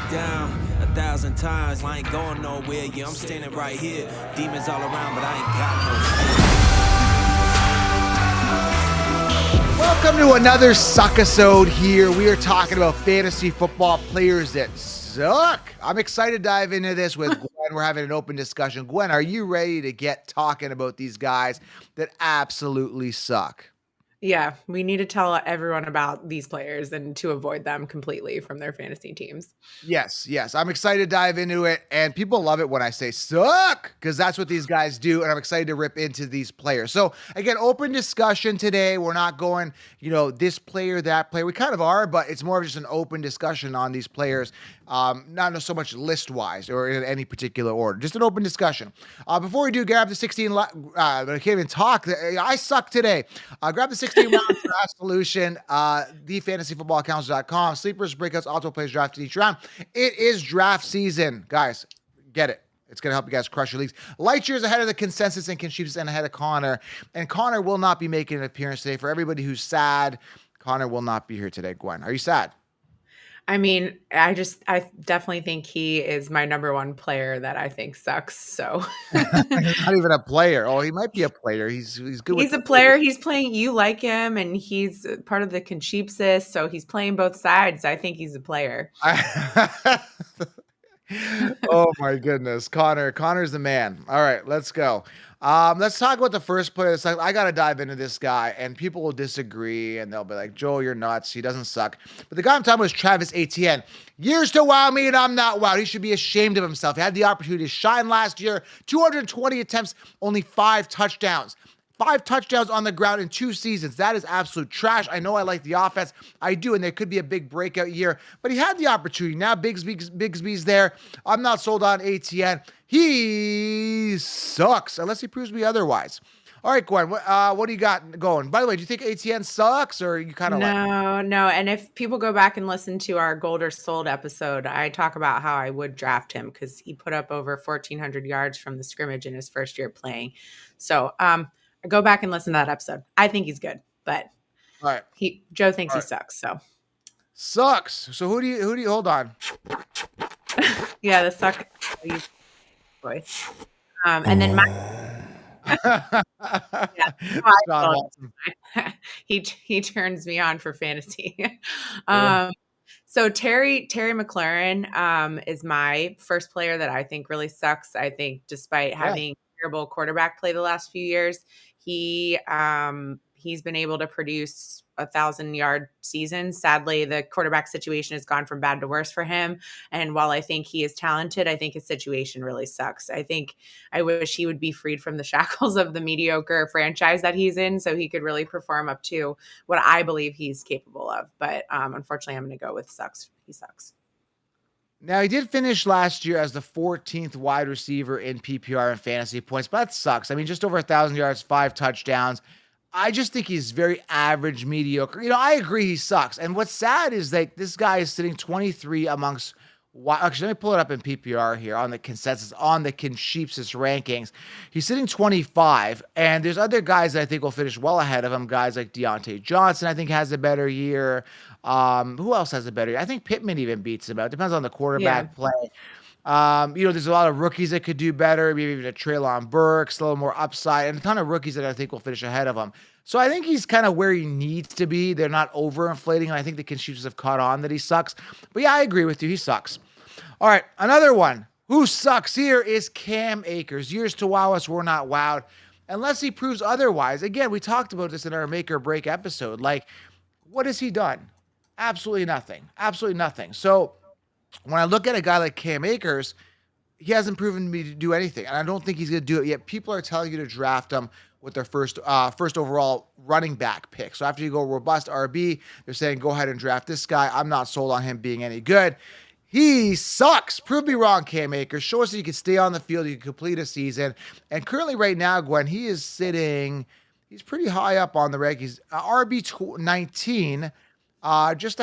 down 1,000 times. I ain't going nowhere. Yeah, I'm standing right here. Demons all around, but I ain't got no fear. Welcome to another suck-isode here. We are talking about fantasy football players that suck. I'm excited to dive into this with Gwen. We're having an open discussion. Gwen, are you ready to get talking about these guys that absolutely suck? Yeah, we need to tell everyone about these players and to avoid them completely from their fantasy teams. Yes. I'm excited to dive into it, and people love it when I say suck because that's what these guys do, and I'm excited to rip into these players. So, again, open discussion today. We're not going, this player, that player. We kind of are, but it's more of just an open discussion on these players, not so much list-wise or in any particular order. Just an open discussion. Before we do, grab the 16 I can't even talk. I suck today. Grab the 16 round draft solution, thefantasyfootballaccounts.com. Sleepers, breakouts, auto plays drafted each round. It is draft season, guys. Get it. It's going to help you guys crush your leagues. Light years ahead of the consensus and Conchiefs and ahead of Connor. And Connor will not be making an appearance today. For everybody who's sad, Connor will not be here today. Gwen, are you sad? I mean, I definitely think he is my number one player that I think sucks. So He's not even a player. Oh, he might be a player. He's good. He's a player. He's playing. You like him, and he's part of the Conchiefs, so he's playing both sides. I think he's a player. Oh my goodness, Connor's the man. All right, let's go. Let's talk about the first player. That's like, I gotta dive into this guy, and people will disagree, and they'll be like, "Joel, you're nuts. He doesn't suck." But the guy I'm talking about is Travis Etienne. Years to wow me, and I'm not wowed. He should be ashamed of himself. He had the opportunity to shine last year. 220 attempts, only 5 touchdowns. 5 touchdowns on the ground in 2 seasons. That is absolute trash. I know I like the offense. I do, and there could be a big breakout year. But he had the opportunity. Now Bigsby's there. I'm not sold on ATN. He sucks, unless he proves me otherwise. All right, Gwen, what do you got going? By the way, do you think ATN sucks, or you kind of No. And if people go back and listen to our Gold or Sold episode, I talk about how I would draft him because he put up over 1,400 yards from the scrimmage in his first year playing. So, go back and listen to that episode. I think he's good, but all right. Joe thinks he sucks. So sucks. So who do you hold on? Yeah, the suck voice. And then he turns me on for fantasy. So Terry McLaurin is my first player that I think really sucks. I think despite having terrible quarterback play the last few years, he's been able to produce 1,000-yard seasons. Sadly, the quarterback situation has gone from bad to worse for him. And while I think he is talented, I think his situation really sucks. I wish he would be freed from the shackles of the mediocre franchise that he's in so he could really perform up to what I believe he's capable of. But unfortunately, I'm going to go with sucks. He sucks. Now, he did finish last year as the 14th wide receiver in PPR and fantasy points, but that sucks. I mean, just over 1,000 yards, 5 touchdowns. I just think he's very average, mediocre. I agree he sucks. And what's sad is that this guy is sitting 23 amongst actually, let me pull it up in PPR here on the consensus, on the Conchiefs' rankings. He's sitting 25, and there's other guys that I think will finish well ahead of him. Guys like Deontay Johnson, I think, has a better year. Who else has a better year? I think Pittman even beats him out. Depends on the quarterback play. There's a lot of rookies that could do better. Maybe even a Treylon Burks, a little more upside, and a ton of rookies that I think will finish ahead of him. So I think he's kind of where he needs to be. They're not overinflating, and I think the Conchiefs have caught on that he sucks. But yeah, I agree with you. He sucks. All right, another one who sucks here is Cam Akers. Years to wow us, we're not wowed. Unless he proves otherwise. Again, we talked about this in our make or break episode. Like, what has he done? Absolutely nothing. Absolutely nothing. So when I look at a guy like Cam Akers, he hasn't proven to me to do anything, and I don't think he's going to do it yet. People are telling you to draft him with their first overall running back pick. So after you go robust RB, they're saying go ahead and draft this guy. I'm not sold on him being any good. He sucks. Prove me wrong, Cam Akers. Show us that you can stay on the field, you can complete a season. And currently right now, Gwen, he's pretty high up on the rankings. RB 19. Just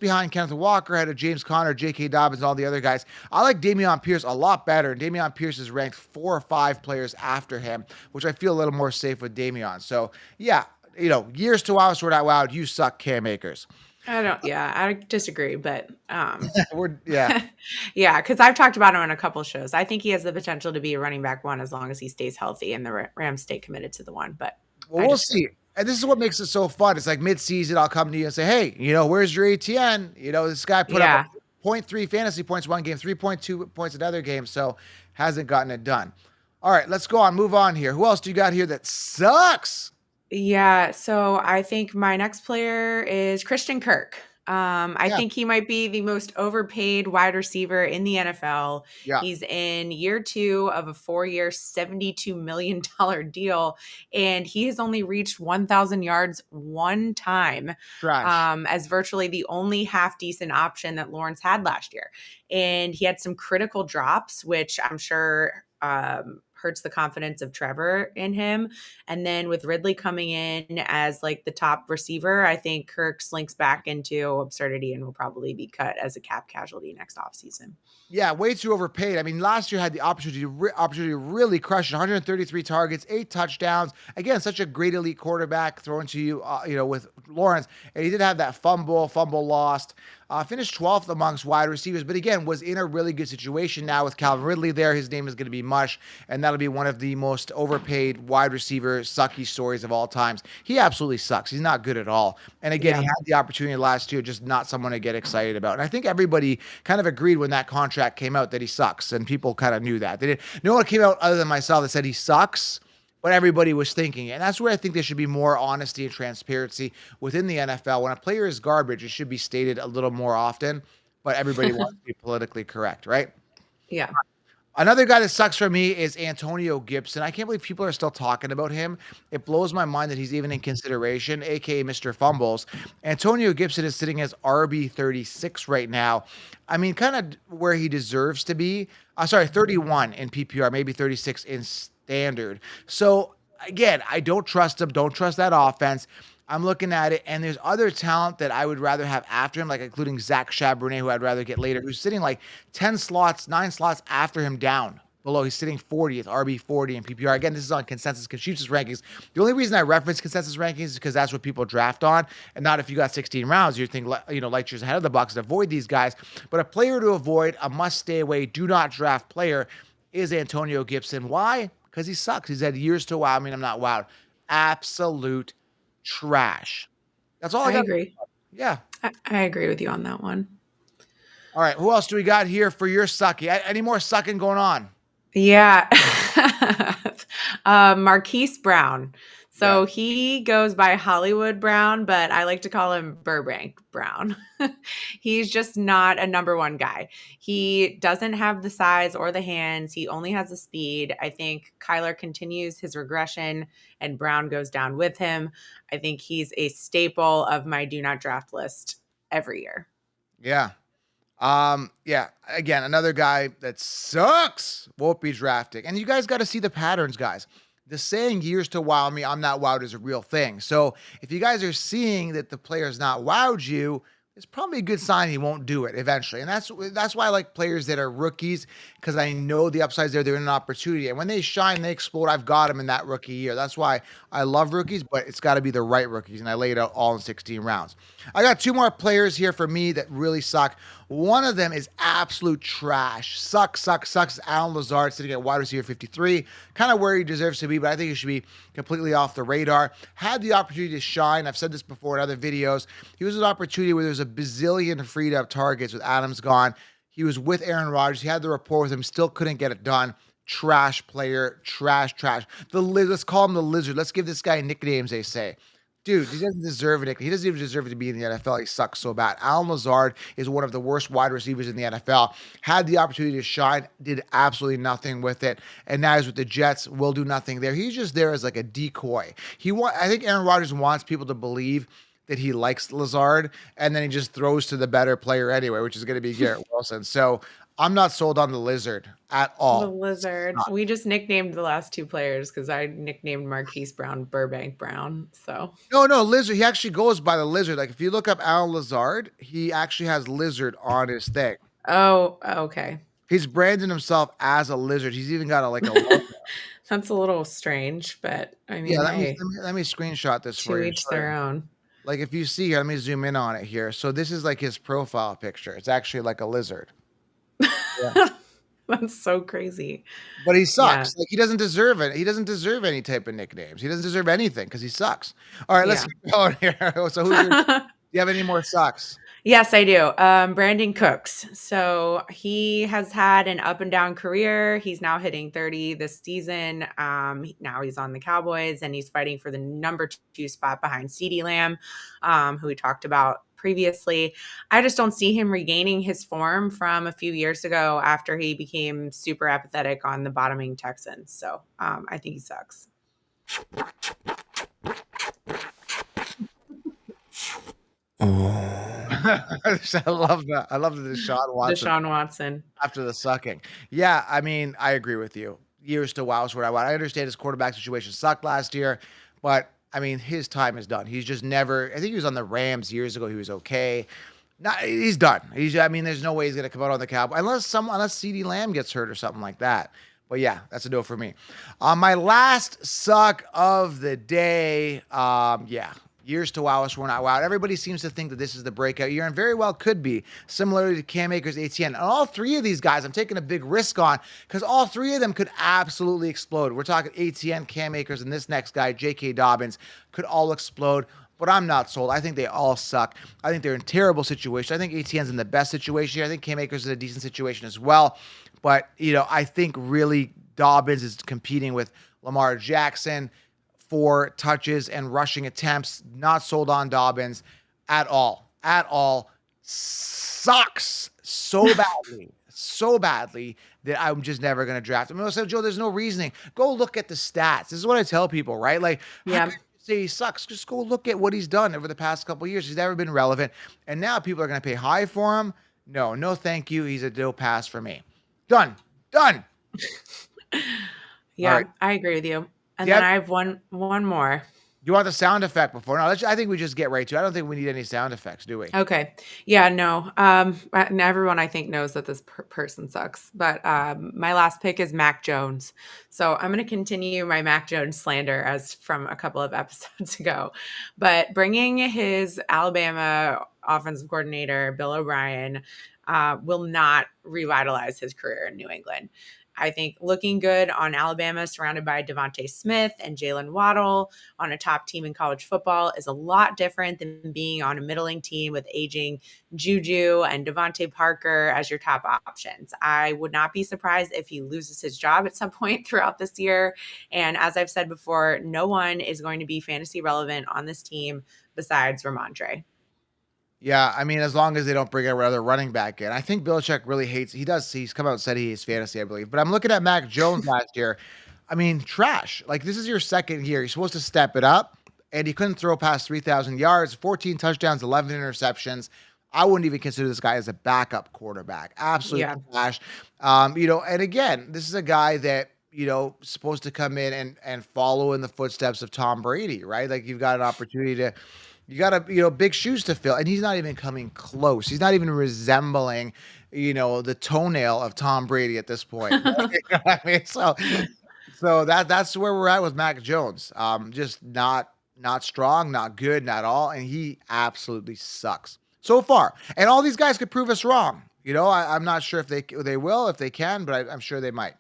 behind Kenneth Walker, ahead of James Conner, J.K. Dobbins, and all the other guys. I like Dameon Pierce a lot better. And Dameon Pierce is ranked 4 or 5 players after him, which I feel a little more safe with Dameon. So, yeah, years to wow us, we're not wowed. You suck, Cam Akers. I disagree, but Yeah. yeah, because I've talked about him on a couple shows. I think he has the potential to be a running back one as long as he stays healthy and the Rams stay committed to the one. But Well, I we'll disagree. see. And this is what makes it so fun. It's like mid-season, I'll come to you and say, "Hey, where's your ATN? This guy put up a Yeah. point 0.3 fantasy points one game, 3.2 points another game, so hasn't gotten it done." All right, let's go on. Move on here. Who else do you got here that sucks? Yeah, so I think my next player is Christian Kirk. I Yeah, think he might be the most overpaid wide receiver in the NFL. yeah, He's in year 2 of a 4-year, $72 million deal, and he has only reached 1,000 yards one time, trash. as virtually the only half decent option that Lawrence had last year. And he had some critical drops, which I'm sure hurts the confidence of Trevor in him. And then with Ridley coming in as like the top receiver, I think Kirk slinks back into absurdity and will probably be cut as a cap casualty next offseason. Yeah, way too overpaid. I mean, last year had the opportunity to really crush it. 133 targets, 8 touchdowns. Again, such a great elite quarterback thrown to you, with Lawrence. And he did have that fumble lost. Finished 12th amongst wide receivers, but again, was in a really good situation now with Calvin Ridley there. His name is going to be Mush, and that'll be one of the most overpaid wide receiver sucky stories of all times. He absolutely sucks. He's not good at all. And again, Yeah. he had the opportunity last year, just not someone to get excited about. And I think everybody kind of agreed when that contract came out that he sucks, and people kind of knew that. They didn't. No one came out other than myself that said he sucks. But everybody was thinking it. And that's where I think there should be more honesty and transparency within the NFL. When a player is garbage, it should be stated a little more often, but everybody wants to be politically correct, right? Yeah. Another guy that sucks for me is Antonio Gibson. I can't believe people are still talking about him. It blows my mind that he's even in consideration, aka Mr. Fumbles. Antonio Gibson is sitting as RB 36 right now. I mean, kind of where he deserves to be. Sorry, 31 in PPR, maybe 36 in standard. So again, I don't trust him. Don't trust that offense. I'm looking at it, and there's other talent that I would rather have after him, like including Zach Charbonnet, who I'd rather get later, who's sitting like 10 slots, 9 slots after him down below. He's sitting 40th, RB 40 in PPR. Again, this is on consensus consensus rankings. The only reason I reference consensus rankings is because that's what people draft on, and not if you got 16 rounds, you think light years ahead of the Bucks and avoid these guys. But a player to avoid, a must stay away, do not draft player is Antonio Gibson. Why? Because he sucks. He's had years to wow. I mean, I'm not wowed. Absolute trash. That's all I I got. agree. Yeah. I agree with you on that one. All right. Who else do we got here for your sucky? Any more sucking going on? Yeah. Marquise Brown. So Yeah. he goes by Hollywood Brown, but I like to call him Burbank Brown. He's just not a number one guy. He doesn't have the size or the hands. He only has the speed. I think Kyler continues his regression and Brown goes down with him. I think he's a staple of my do not draft list every year. Yeah. Yeah. Again, another guy that sucks. Won't be drafting. And you guys got to see the patterns, guys. The saying years to wow me, I'm not wowed is a real thing. So if you guys are seeing that the player's not wowed you, it's probably a good sign he won't do it eventually. And that's why I like players that are rookies, because I know the upside's there. They're in an opportunity. And when they shine, they explode. I've got them in that rookie year. That's why I love rookies, but it's got to be the right rookies. And I laid out all in 16 rounds. I got 2 more players here for me that really suck. One of them is absolute trash. Sucks. Alan Lazard sitting at wide receiver 53. Kind of where he deserves to be, but I think he should be completely off the radar. Had the opportunity to shine. I've said this before in other videos. He was an opportunity where there's a bazillion freed up targets with Adams gone. He was with Aaron Rodgers. He had the rapport with him, still couldn't get it done. Trash player. Trash. Let's call him the Lizard. Let's give this guy nicknames, they say. Dude, he doesn't deserve it. He doesn't even deserve it to be in the NFL. He sucks so bad. Alan Lazard is one of the worst wide receivers in the NFL. Had the opportunity to shine, did absolutely nothing with it. And now he's with the Jets, will do nothing there. He's just there as like a decoy. I think Aaron Rodgers wants people to believe that he likes Lazard, and then he just throws to the better player anyway, which is going to be Garrett Wilson. So I'm not sold on the Lizard at all. The Lizard. We just nicknamed the last 2 players because I nicknamed Marquise Brown Burbank Brown. So No, Lizard. He actually goes by the Lizard. Like if you look up Alan Lazard, he actually has Lizard on his thing. oh, okay. He's branding himself as a lizard. He's even got a logo. That's a little strange, but I mean, Yeah, hey, let me screenshot this to for you. each their own. Like if you see here, let me zoom in on it here. So this is like his profile picture. It's actually like a lizard. Yeah. That's so crazy. But he Yeah. sucks. Like he doesn't deserve it. He doesn't deserve any type of nicknames. He doesn't deserve anything because he sucks. All right, let's Yeah. keep going here. So do you have any more sucks? Yes, I do. Brandon Cooks. So he has had an up and down career. He's now hitting 30 this season. Now he's on the Cowboys and he's fighting for the number 2 spot behind CeeDee Lamb, who we talked about previously. I just don't see him regaining his form from a few years ago after he became super apathetic on the bottoming Texans. So I think he sucks. I love that. I love the Deshaun Watson Deshaun Watson. after the sucking. Yeah, I mean, I agree with you. Years to wow is what I want. I understand his quarterback situation sucked last year, but I mean, his time is done. He's just never. I think he was on the Rams years ago. He was okay. Not, he's done. I mean, there's no way he's gonna come out on the Cowboys unless CeeDee Lamb gets hurt or something like that. But yeah, that's a no for me. My last suck of the day. Yeah, years to wow us, we're not wowed. Everybody seems to think that this is the breakout year, and very well could be, similarly to Cam Akers, ATN. And all three of these guys, I'm taking a big risk on because all three of them could absolutely explode. We're talking ATN, Cam Akers, and this next guy, J.K. Dobbins, could all explode. But I'm not sold. I think they all suck. I think they're in terrible situation. I think ATN's in the best situation here. I think Cam Akers is in a decent situation as well. But, I think really Dobbins is competing with Lamar Jackson for touches and rushing attempts. Not sold on Dobbins at all. At all. Sucks so badly that I'm just never going to draft him. I said, Joe, there's no reasoning. Go look at the stats. This is what I tell people, right? Like, Yeah. say he sucks. Just go look at what he's done over the past couple of years. He's never been relevant. And now people are going to pay high for him. No, thank you. He's a no pass for me. Done. Yeah, right. I agree with you. And Yep. then I have one more. You want the sound effect before? No, I think we just get right to it. I don't think we need any sound effects, do we? Okay. Yeah, no. And everyone I think knows that this person sucks. But my last pick is Mac Jones. So I'm going to continue my Mac Jones slander as from a couple of episodes ago. But bringing his Alabama offensive coordinator, Bill O'Brien, will not revitalize his career in New England. I think looking good on Alabama, surrounded by Devontae Smith and Jalen Waddle on a top team in college football, is a lot different than being on a middling team with aging Juju and Devontae Parker as your top options. I would not be surprised if he loses his job at some point throughout this year. And as I've said before, no one is going to be fantasy relevant on this team besides Ramondre. Yeah, I mean, as long as they don't bring another running back in. I think Belichick really hates. He's come out and said he hates fantasy, I believe. But I'm looking at Mac Jones last year. I mean, trash. Like, this is your second year. You're supposed to step it up, and he couldn't throw past 3,000 yards, 14 touchdowns, 11 interceptions. I wouldn't even consider this guy as a backup quarterback. Absolutely trash. And again, this is a guy that, supposed to come in and follow in the footsteps of Tom Brady, right? Like, you've got an opportunity to. You got big shoes to fill, and he's not even coming close. He's not even resembling, the toenail of Tom Brady at this point. You know what I mean, so that's where we're at with Mac Jones. Just not strong, not good, not all, and he absolutely sucks so far. And all these guys could prove us wrong. I'm not sure if they will, if they can, but I'm sure they might.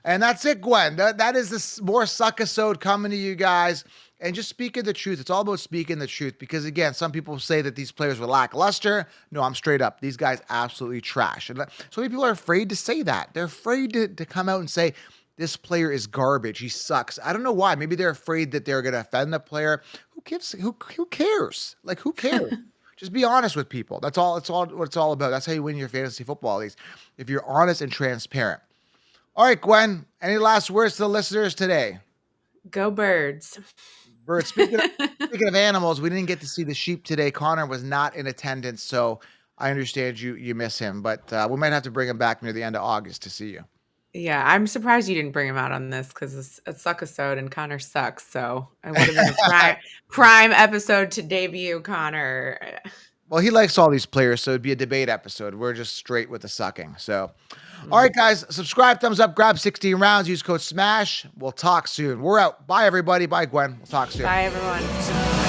And that's it, Gwen. That is this more suckisode coming to you guys. And just speaking the truth. It's all about speaking the truth. Because, again, some people say that these players were lackluster. No, I'm straight up. These guys absolutely trash. And so many people are afraid to say that. They're afraid to come out and say, this player is garbage. He sucks. I don't know why. Maybe they're afraid that they're going to offend the player. Who cares? Like, who cares? Just be honest with people. That's all. It's all what it's all about. That's how you win your fantasy football leagues. If you're honest and transparent. All right, Gwen, any last words to the listeners today? Go Birds. Birds. Speaking of animals, we didn't get to see the sheep today. Connor was not in attendance, so I understand you miss him, but we might have to bring him back near the end of August to see you. Yeah, I'm surprised you didn't bring him out on this because it's a suckisode and Connor sucks. So it would have been a prime episode to debut Connor. Well, he likes all these players, so it'd be a debate episode. We're just straight with the sucking. So, all right, guys, subscribe, thumbs up, grab 16 rounds, use code SMASH. We'll talk soon. We're out. Bye, everybody. Bye, Gwen. We'll talk soon. Bye, everyone.